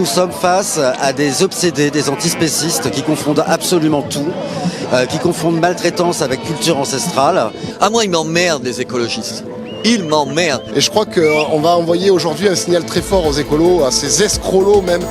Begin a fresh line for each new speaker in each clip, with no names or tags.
Nous sommes face à des obsédés, des antispécistes qui confondent absolument tout, qui confondent maltraitance avec culture ancestrale.
Ah, moi, ils m'emmerdent, les écologistes. Ils m'emmerdent.
Et je crois qu'on va envoyer aujourd'hui un signal très fort aux écolos, à ces escrolos même.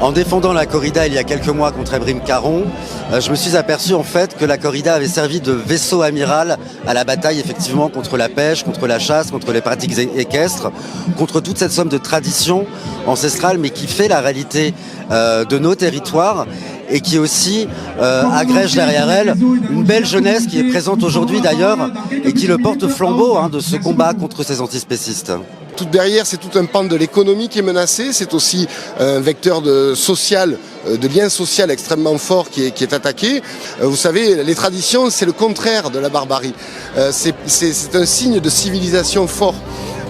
En défendant la corrida il y a quelques mois contre Ebrahim Caron, je me suis aperçu en fait que la corrida avait servi de vaisseau amiral à la bataille effectivement contre la pêche, contre la chasse, contre les pratiques équestres, contre toute cette somme de traditions ancestrales mais qui fait la réalité de nos territoires et qui aussi agrège derrière elle une belle jeunesse qui est présente aujourd'hui d'ailleurs et qui le porte flambeau de ce combat contre ces antispécistes.
Tout derrière, c'est tout un pan de l'économie qui est menacé, c'est aussi un vecteur de lien social extrêmement fort qui est attaqué. Vous savez, les traditions, c'est le contraire de la barbarie. C'est un signe de civilisation fort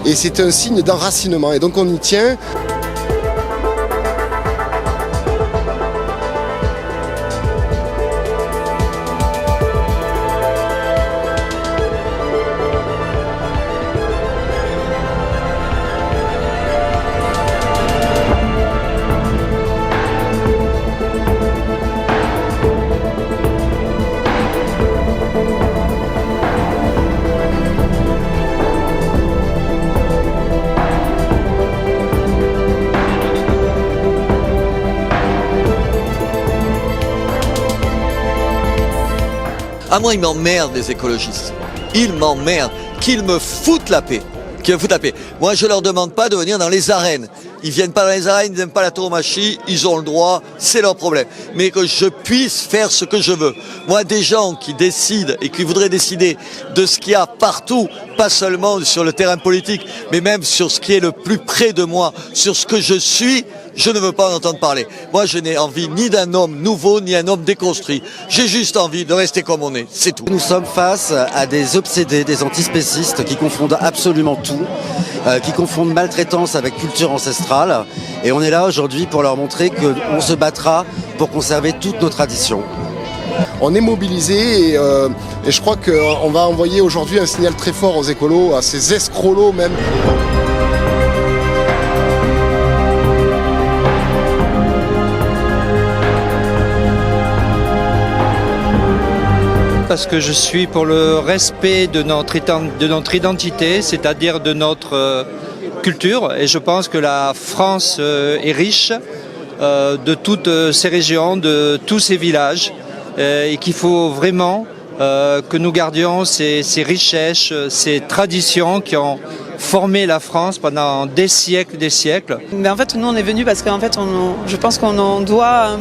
et c'est un signe d'enracinement et donc on y tient.
Ah, moi, ils m'emmerdent, les écologistes. Ils m'emmerdent. Qu'ils me foutent la paix. Qu'ils me foutent la paix. Moi, je leur demande pas de venir dans les arènes. Ils viennent pas dans les arènes, ils n'aiment pas la tauromachie, ils ont le droit, c'est leur problème. Mais que je puisse faire ce que je veux. Moi, des gens qui décident et qui voudraient décider de ce qu'il y a partout, pas seulement sur le terrain politique, mais même sur ce qui est le plus près de moi, sur ce que je suis, je ne veux pas en entendre parler. Moi, je n'ai envie ni d'un homme nouveau, ni d'un homme déconstruit. J'ai juste envie de rester comme on est, c'est tout.
Nous sommes face à des obsédés, des antispécistes qui confondent absolument tout, qui confondent maltraitance avec culture ancestrale. Et on est là aujourd'hui pour leur montrer qu'on se battra pour conserver toutes nos traditions.
On est mobilisés et je crois qu'on va envoyer aujourd'hui un signal très fort aux écolos, à ces escrolos même.
Parce que je suis pour le respect de notre identité, c'est-à-dire de notre culture. Et je pense que la France est riche de toutes ces régions, de tous ces villages, et qu'il faut vraiment que nous gardions ces richesses, ces traditions qui ont formé la France pendant des siècles, des siècles.
Mais en fait, nous, on est venus parce qu'en fait, je pense qu'on doit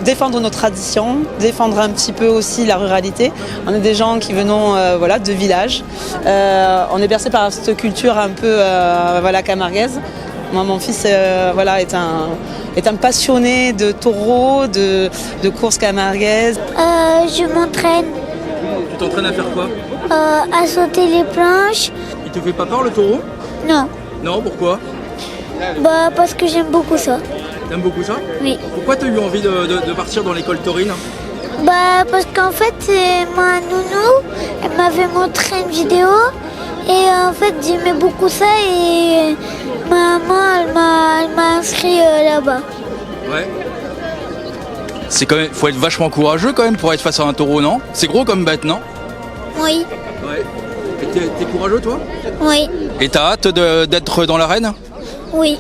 défendre nos traditions, défendre un petit peu aussi la ruralité. On est des gens qui venons de villages. On est bercé par cette culture un peu camarguaise. Moi, mon fils est un passionné de taureaux, de courses camarguaises.
Je m'entraîne.
Tu t'entraînes à faire quoi?
À sauter les planches.
Il te fait pas peur le taureau?
Non.
Non, pourquoi?
Parce que j'aime beaucoup ça.
T'aimes beaucoup ça?
Oui.
Pourquoi t'as eu envie de partir dans l'école taurine?
Parce qu'en fait, ma nounou, elle m'avait montré une vidéo et en fait, j'aimais beaucoup ça et maman, elle m'a inscrit là-bas.
Ouais. C'est quand même, faut être vachement courageux quand même pour être face à un taureau, non? C'est gros comme bête, non?
Oui.
Ouais. Et t'es courageux toi?
Oui.
Et t'as hâte d'être dans l'arène?
Oui.